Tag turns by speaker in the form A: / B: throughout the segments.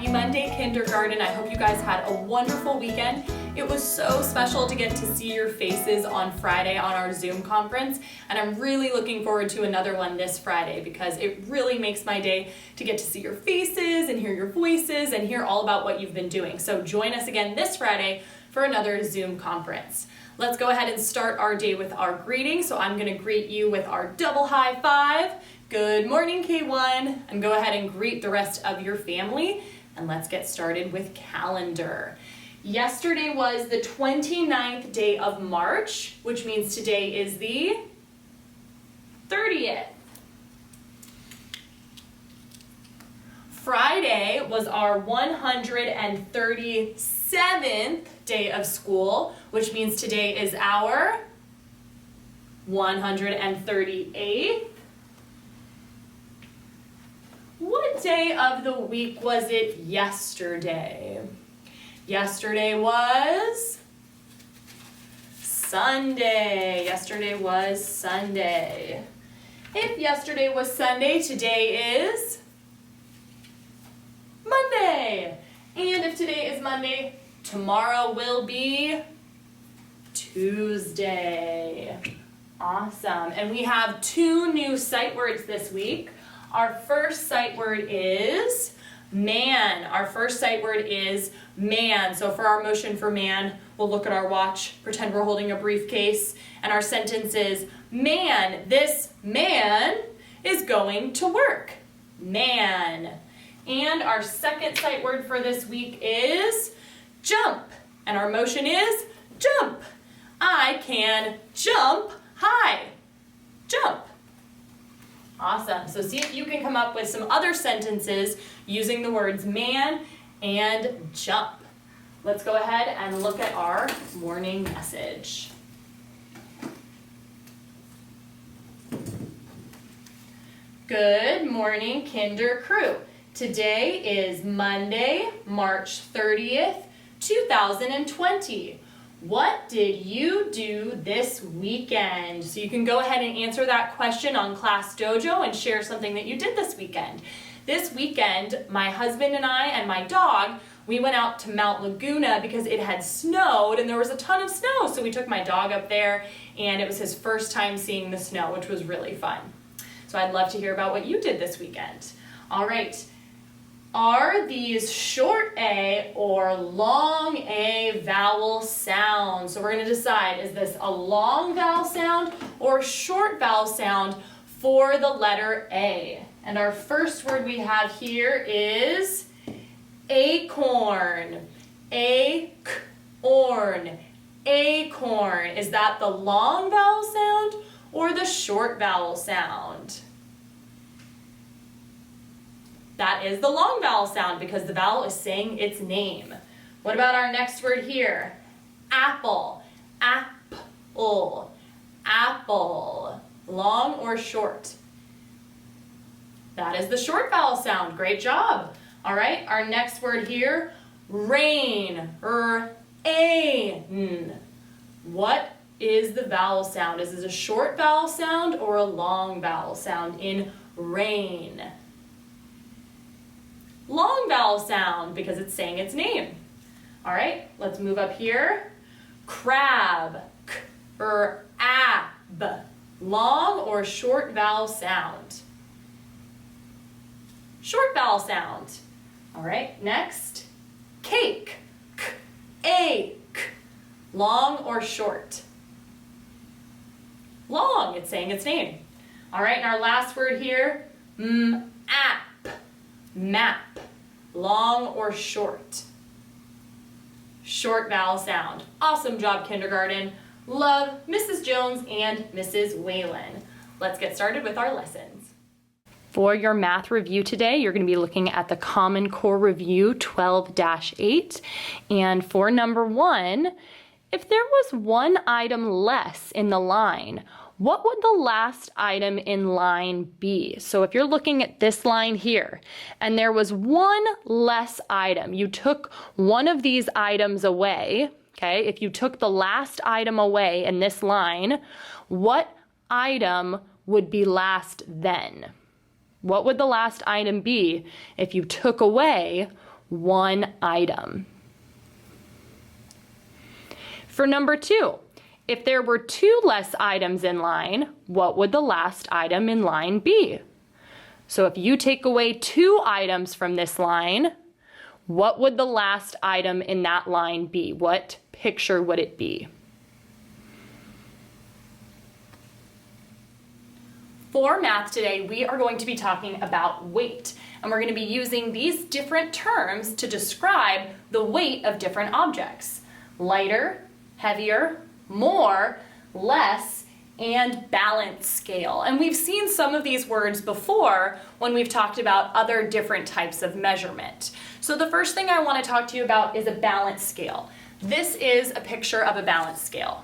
A: Happy Monday, kindergarten. I hope you guys had a wonderful weekend. It was so special to get to see your faces on Friday on our Zoom conference, and I'm really looking forward to another one this Friday because it really makes my day to get to see your faces and hear your voices and hear all about what you've been doing. So join us again this Friday for another Zoom conference. Let's go ahead and start our day with our greeting. So I'm going to greet you with our double high five. Good morning, K1, and go ahead and greet the rest of your family. And let's get started with calendar. Yesterday was the 29th day of March, which means today is the 30th. Friday was our 137th day of school, which means today is our 138th. What day of the week was it yesterday? Yesterday was Sunday. Yesterday was Sunday. If yesterday was Sunday, today is Monday. And if today is Monday, tomorrow will be Tuesday. Awesome. And we have 2 new sight words this week. Our first sight word is man. Our first sight word is man. So for our motion for man, we'll look at our watch, pretend we're holding a briefcase, and our sentence is, man, this man is going to work. Man. And our second sight word for this week is jump. And our motion is jump. I can jump high. Jump. Awesome. So see if you can come up with some other sentences using the words man and jump. Let's go ahead and look at our morning message. Good morning, Kinder Crew. Today is Monday, March 30th, 2020. What did you do this weekend? So you can go ahead and answer that question on Class Dojo and share something that you did this weekend. This weekend, my husband and I and my dog, we went out to Mount Laguna because it had snowed and there was a ton of snow. So we took my dog up there and it was his first time seeing the snow, which was really fun. So I'd love to hear about what you did this weekend. All right. Are these short A or long A vowel sounds? So we're going to decide, is this a long vowel sound or a short vowel sound for the letter A? And our first word we have here is acorn. Acorn. Acorn. Is that the long vowel sound or the short vowel sound? That is the long vowel sound because the vowel is saying its name. What about our next word here? Apple. Apple. Apple. Long or short? That is the short vowel sound. Great job. All right, our next word here, rain. Rain. What is the vowel sound? Is this a short vowel sound or a long vowel sound in rain? Long vowel sound because it's saying its name. All right, let's move up here. Crab. Ab. Long or short vowel sound? Short vowel sound. All right, next. Cake. Ache. Long or short? Long, it's saying its name. All right, and our last word here, map. Map. Long or short? Short vowel sound. Awesome job, kindergarten. Love Mrs. Jones and Mrs. Whalen. Let's get started with our lessons. For your math review today, you're going to be looking at the Common Core Review 12-8. And for number 1, if there was one item less in the line, what would the last item in line be? So if you're looking at this line here and there was one less item, you took one of these items away, okay? If you took the last item away in this line, what item would be last then? What would the last item be if you took away one item. For number 2, if there were 2 less items in line, what would the last item in line be? So if you take away 2 items from this line, what would the last item in that line be? What picture would it be? For math today, we are going to be talking about weight, and we're going to be using these different terms to describe the weight of different objects. Lighter, heavier, more, less, and balance scale. And we've seen some of these words before when we've talked about other different types of measurement. So the first thing I want to talk to you about is a balance scale. This is a picture of a balance scale.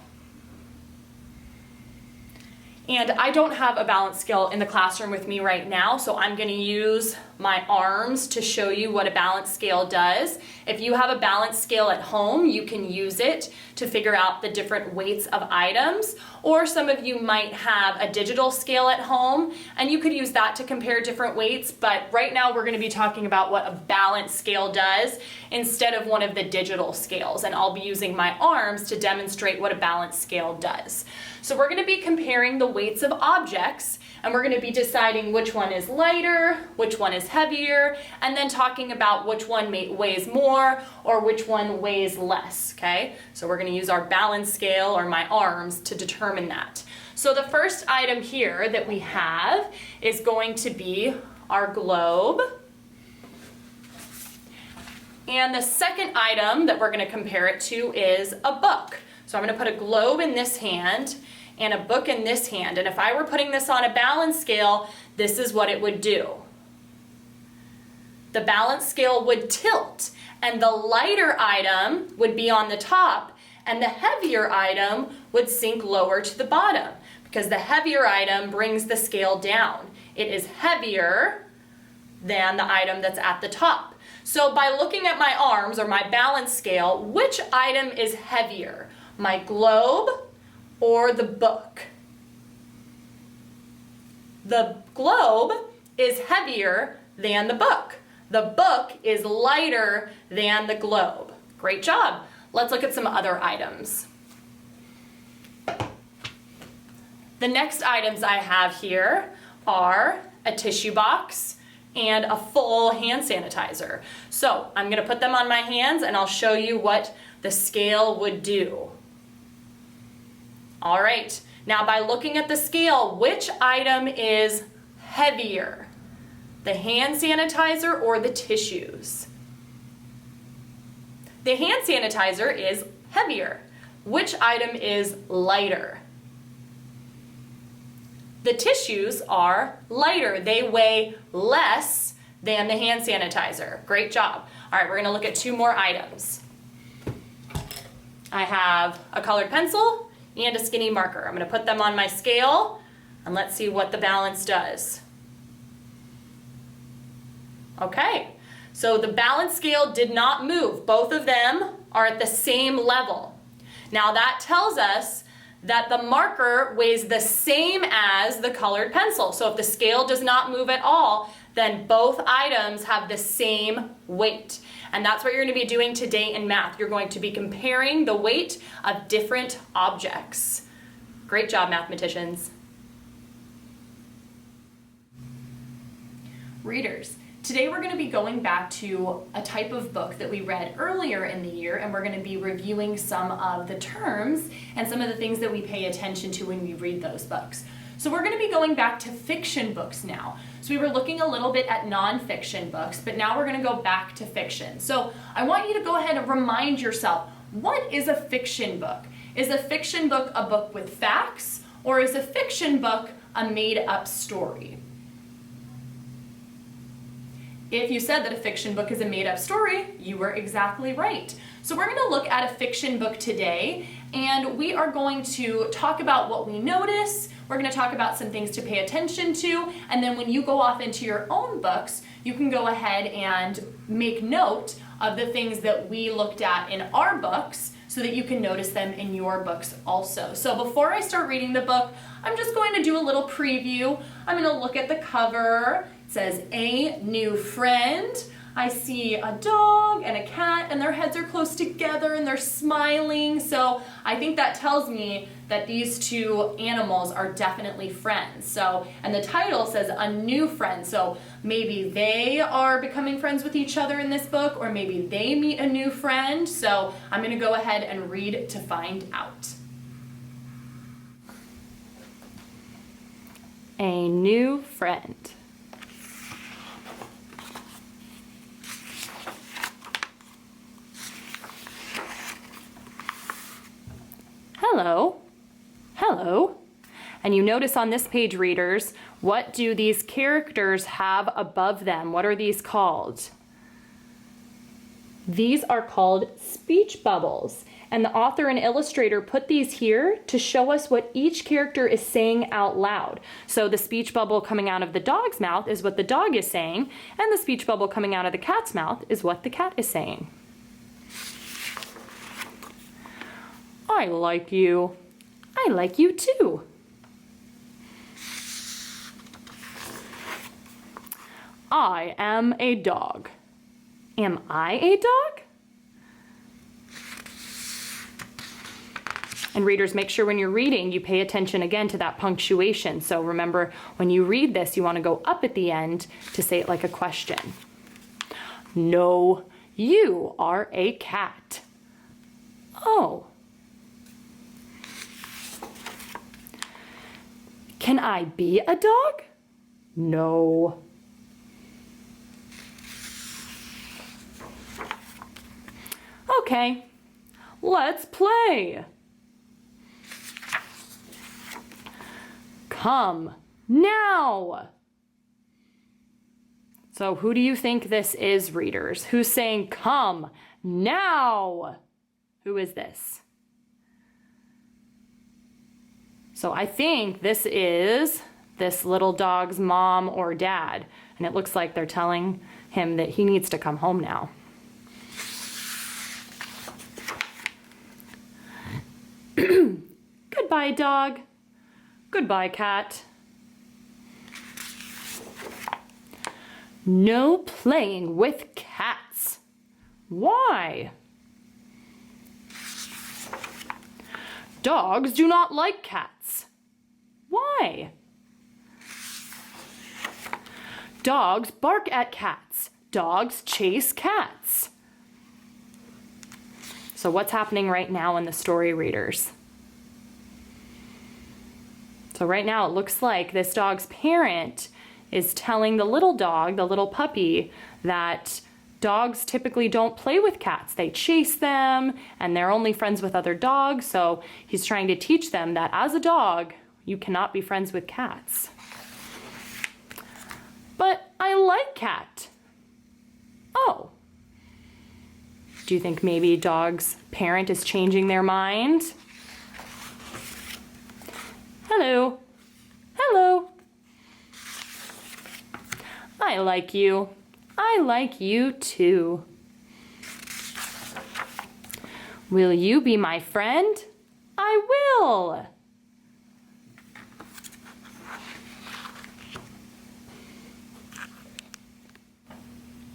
A: And I don't have a balance scale in the classroom with me right now, so I'm going to use my arms to show you what a balance scale does. If you have a balance scale at home, you can use it to figure out the different weights of items, or some of you might have a digital scale at home, and you could use that to compare different weights, but right now we're going to be talking about what a balance scale does instead of one of the digital scales, and I'll be using my arms to demonstrate what a balance scale does. So we're going to be comparing the weights of objects, and we're going to be deciding which one is lighter, which one is heavier, and then talking about which one weighs more or which one weighs less, okay? So we're going to use our balance scale or my arms to determine that. So the first item here that we have is going to be our globe. And the second item that we're going to compare it to is a book. So I'm going to put a globe in this hand and a book in this hand. And if I were putting this on a balance scale, this is what it would do. The balance scale would tilt, and the lighter item would be on the top, and the heavier item would sink lower to the bottom, because the heavier item brings the scale down. It is heavier than the item that's at the top. So by looking at my arms or my balance scale, which item is heavier? My globe or the book? The globe is heavier than the book. The book is lighter than the globe. Great job. Let's look at some other items. The next items I have here are a tissue box and a full hand sanitizer. So I'm going to put them on my hands and I'll show you what the scale would do. All right, now by looking at the scale, which item is heavier? The hand sanitizer or the tissues? The hand sanitizer is heavier. Which item is lighter? The tissues are lighter. They weigh less than the hand sanitizer. Great job. All right, we're going to look at 2 more items. I have a colored pencil and a skinny marker. I'm going to put them on my scale and let's see what the balance does. Okay, so the balance scale did not move. Both of them are at the same level. Now that tells us that the marker weighs the same as the colored pencil. So if the scale does not move at all, then both items have the same weight. And that's what you're going to be doing today in math. You're going to be comparing the weight of different objects. Great job, mathematicians. Readers, today we're going to be going back to a type of book that we read earlier in the year, and we're going to be reviewing some of the terms and some of the things that we pay attention to when we read those books. So we're going to be going back to fiction books now. So we were looking a little bit at nonfiction books, but now we're going to go back to fiction. So I want you to go ahead and remind yourself, what is a fiction book? Is a fiction book a book with facts, or is a fiction book a made-up story? If you said that a fiction book is a made-up story, you were exactly right. So we're going to look at a fiction book today, and we are going to talk about what we notice. We're going to talk about some things to pay attention to, and then when you go off into your own books, you can go ahead and make note of the things that we looked at in our books so that you can notice them in your books also. So before I start reading the book, I'm just going to do a little preview. I'm going to look at the cover. It says, "A New Friend." I see a dog and a cat, and their heads are close together and they're smiling. So I think that tells me that these two animals are definitely friends. So, and the title says a new friend. So maybe they are becoming friends with each other in this book, or maybe they meet a new friend. So I'm going to go ahead and read to find out. A new friend. Hello. Hello. And you notice on this page, readers, what do these characters have above them? What are these called? These are called speech bubbles. And the author and illustrator put these here to show us what each character is saying out loud. So the speech bubble coming out of the dog's mouth is what the dog is saying, and the speech bubble coming out of the cat's mouth is what the cat is saying. I like you. I like you too. I am a dog. Am I a dog? And readers, make sure when you're reading, you pay attention again to that punctuation. So remember, when you read this, you want to go up at the end to say it like a question. No, you are a cat. Oh. Can I be a dog? No. Okay, let's play. Come now. So who do you think this is, readers? Who's saying come now? Who is this? So I think this is this little dog's mom or dad. And it looks like they're telling him that he needs to come home now. Goodbye, dog. Goodbye, cat. No playing with cats. Why? Dogs do not like cats. Why? Dogs bark at cats. Dogs chase cats. So what's happening right now in the story, readers? So right now it looks like this dog's parent is telling the little dog, the little puppy, that dogs typically don't play with cats. They chase them and they're only friends with other dogs. So he's trying to teach them that as a dog, you cannot be friends with cats. But I like cat. Oh. Do you think maybe dog's parent is changing their mind? Hello. Hello. I like you. I like you too. Will you be my friend? I will.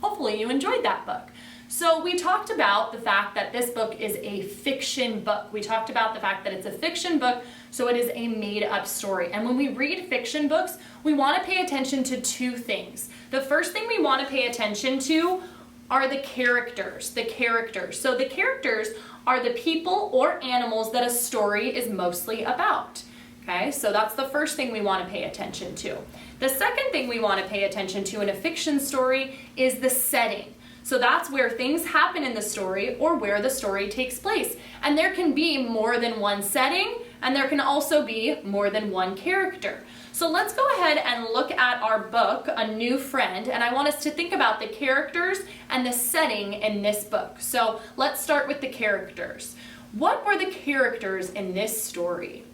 A: Hopefully you enjoyed that book. So we talked about the fact that this book is a fiction book. We talked about the fact that it's a fiction book, so it is a made-up story. And when we read fiction books, we want to pay attention to two things. The first thing we want to pay attention to are the characters. So the characters are the people or animals that a story is mostly about. Okay, so that's the first thing we want to pay attention to. The second thing we want to pay attention to in a fiction story is the setting. So that's where things happen in the story or where the story takes place. And there can be more than one setting, and there can also be more than one character. So let's go ahead and look at our book, A New Friend, and I want us to think about the characters and the setting in this book. So let's start with the characters. What were the characters in this story?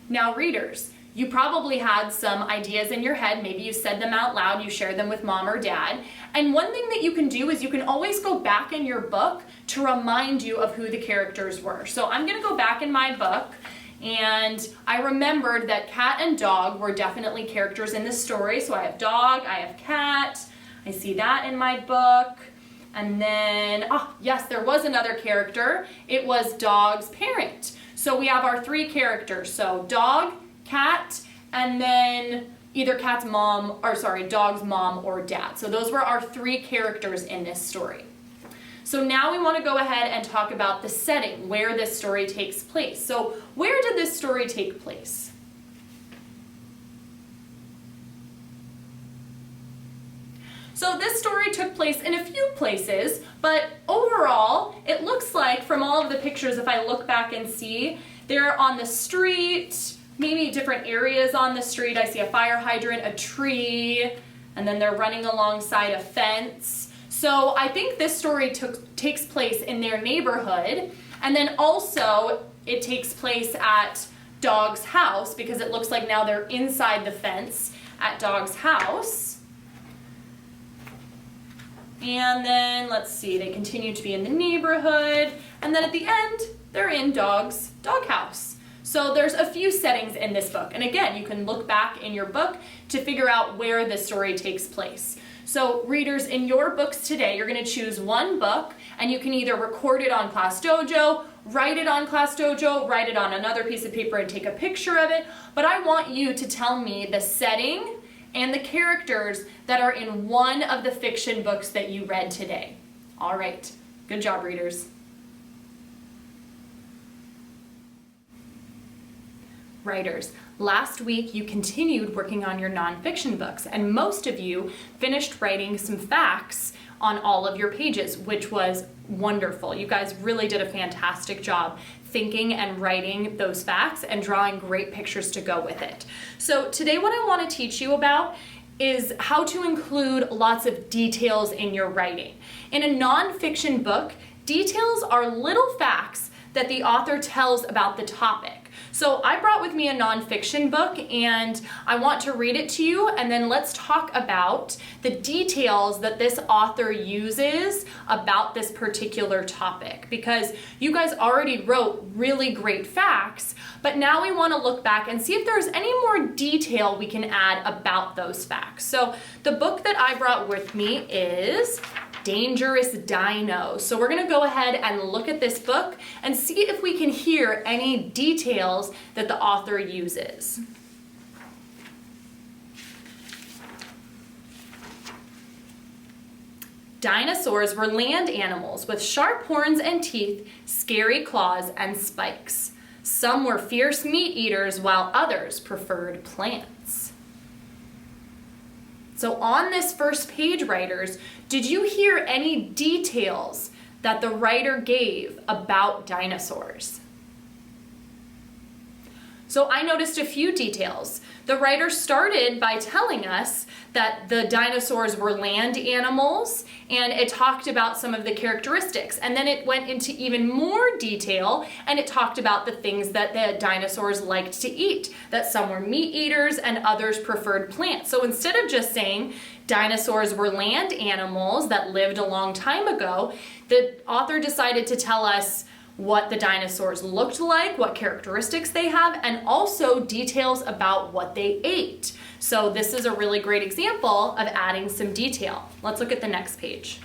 A: Now, readers, you probably had some ideas in your head. Maybe you said them out loud, you shared them with mom or dad. And one thing that you can do is you can always go back in your book to remind you of who the characters were. So I'm going to go back in my book And I remembered that cat and dog were definitely characters in this story. So I have dog, I have cat, I see that in my book. And then, yes, there was another character. It was dog's parent. So we have our three characters. So dog, cat, and then either dog's mom or dad. So those were our three characters in this story. So now we want to go ahead and talk about the setting, where this story takes place. So where did this story take place? So this story took place in a few places, but overall, it looks like from all of the pictures, if I look back and see, they're on the street, maybe different areas on the street. I see a fire hydrant, a tree, and then they're running alongside a fence. So I think this story takes place in their neighborhood, and then also it takes place at Dog's house because it looks like now they're inside the fence at Dog's house. And then, let's see, they continue to be in the neighborhood, and then at the end, they're in Dog's doghouse. So there's a few settings in this book, and again, you can look back in your book to figure out where the story takes place. So readers, in your books today, you're going to choose one book, and you can either record it on Class Dojo, write it on Class Dojo, write it on another piece of paper and take a picture of it, but I want you to tell me the setting and the characters that are in one of the fiction books that you read today. All right, good job, readers. Writers, last week you continued working on your nonfiction books, and most of you finished writing some facts on all of your pages, which was wonderful. You guys really did a fantastic job thinking and writing those facts and drawing great pictures to go with it. So today what I want to teach you about is how to include lots of details in your writing. In a nonfiction book, details are little facts that the author tells about the topic. So I brought with me a nonfiction book and I want to read it to you, and then let's talk about the details that this author uses about this particular topic, because you guys already wrote really great facts, but now we want to look back and see if there's any more detail we can add about those facts. So the book that I brought with me is Dangerous Dino. So we're going to go ahead and look at this book and see if we can hear any details that the author uses. Dinosaurs were land animals with sharp horns and teeth, scary claws, and spikes. Some were fierce meat eaters while others preferred plants. So on this first page, writers, did you hear any details that the writer gave about dinosaurs? So I noticed a few details. The writer started by telling us that the dinosaurs were land animals, and it talked about some of the characteristics. And then it went into even more detail, and it talked about the things that the dinosaurs liked to eat, that some were meat eaters and others preferred plants. So instead of just saying dinosaurs were land animals that lived a long time ago, the author decided to tell us what the dinosaurs looked like, what characteristics they have, and also details about what they ate. So this is a really great example of adding some detail. Let's look at the next page.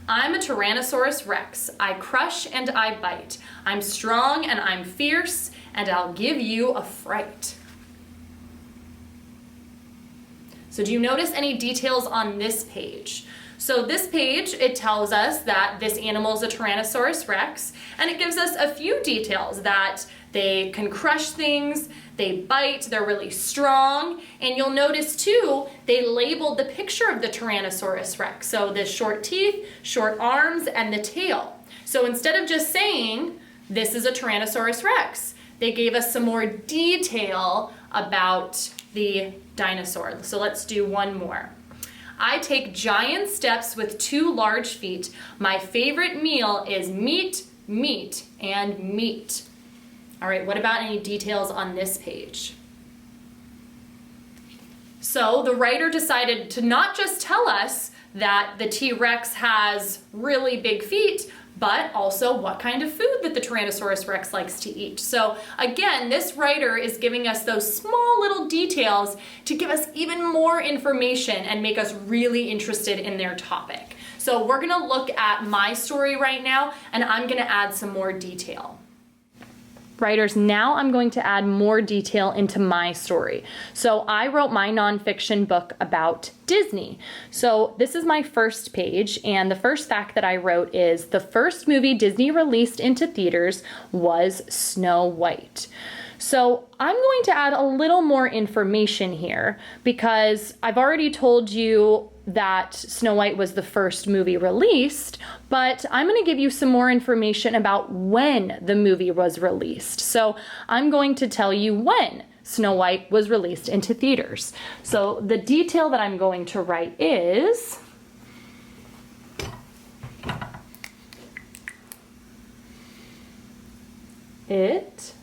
A: I'm a Tyrannosaurus Rex. I crush and I bite. I'm strong and I'm fierce, and I'll give you a fright. So do you notice any details on this page? So this page, it tells us that this animal is a Tyrannosaurus Rex, and it gives us a few details that they can crush things, they bite, they're really strong, and you'll notice too, they labeled the picture of the Tyrannosaurus Rex. So the short teeth, short arms, and the tail. So instead of just saying, this is a Tyrannosaurus Rex, they gave us some more detail about the dinosaur. So let's do one more. I take giant steps with 2 large feet. My favorite meal is meat, meat, and meat. All right, what about any details on this page? So the writer decided to not just tell us that the T-Rex has really big feet, but also what kind of food that the Tyrannosaurus Rex likes to eat. So again, this writer is giving us those small little details to give us even more information and make us really interested in their topic. So we're gonna look at my story right now, and I'm gonna add some more detail. Writers, now I'm going to add more detail into my story. So I wrote my nonfiction book about Disney. So this is my first page, and the first fact that I wrote is the first movie Disney released into theaters was Snow White. So I'm going to add a little more information here because I've already told you that Snow White was the first movie released, but I'm going to give you some more information about when the movie was released. So I'm going to tell you when Snow White was released into theaters. So the detail that I'm going to write is it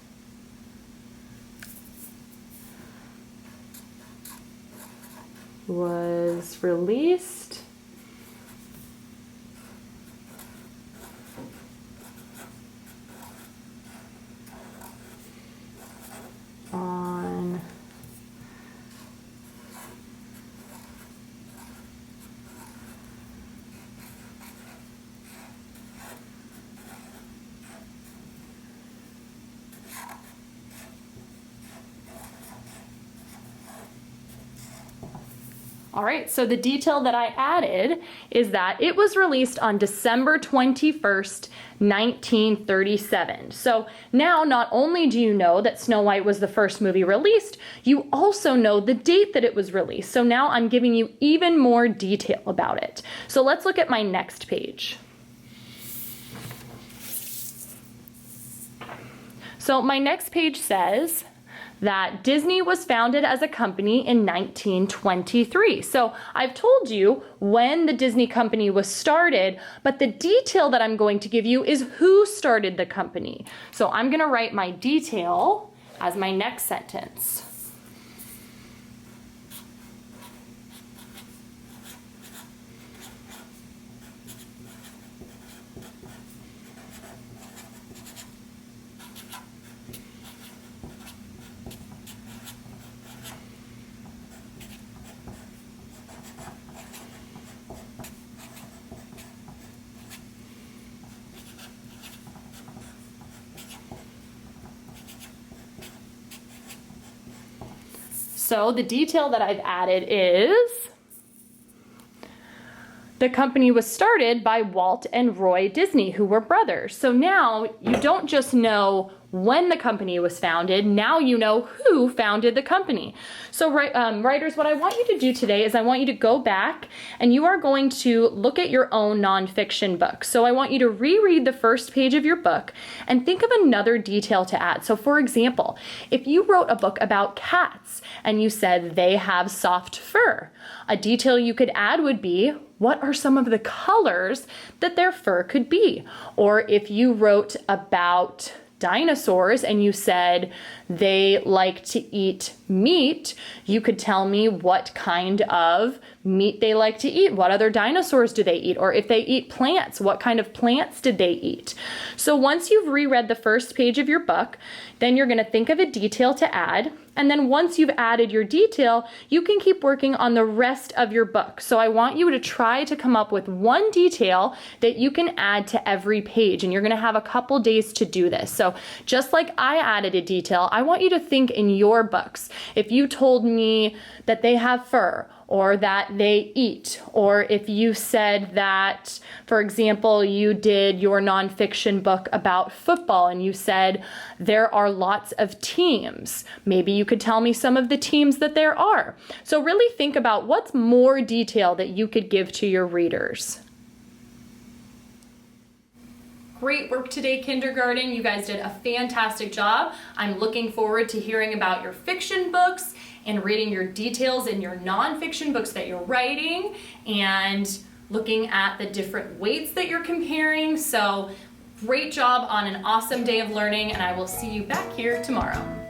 A: was released on All right, so the detail that I added is that it was released on December 21st, 1937. So now not only do you know that Snow White was the first movie released, you also know the date that it was released. So now I'm giving you even more detail about it. So let's look at my next page. So my next page says that Disney was founded as a company in 1923. So I've told you when the Disney company was started, but the detail that I'm going to give you is who started the company. So I'm going to write my detail as my next sentence. So the detail that I've added is the company was started by Walt and Roy Disney, who were brothers. So now you don't just know when the company was founded, now you know who founded the company. So writers, what I want you to do today is I want you to go back and you are going to look at your own nonfiction book. So I want you to reread the first page of your book and think of another detail to add. So for example, if you wrote a book about cats and you said they have soft fur, a detail you could add would be, what are some of the colors that their fur could be? Or if you wrote about dinosaurs and you said they like to eat meat, you could tell me what kind of meat they like to eat. What other dinosaurs do they eat? Or if they eat plants, what kind of plants did they eat? So once you've reread the first page of your book, then you're going to think of a detail to add. And then once you've added your detail, you can keep working on the rest of your book. So I want you to try to come up with one detail that you can add to every page. And you're going to have a couple days to do this. So just like I added a detail, I want you to think in your books. If you told me that they have fur, or that they eat, or if you said that, for example, you did your nonfiction book about football and you said there are lots of teams, maybe you could tell me some of the teams that there are. So really think about what's more detail that you could give to your readers. Great work today, kindergarten. You guys did a fantastic job. I'm looking forward to hearing about your fiction books and reading your details in your nonfiction books that you're writing and looking at the different weights that you're comparing. So great job on an awesome day of learning, and I will see you back here tomorrow.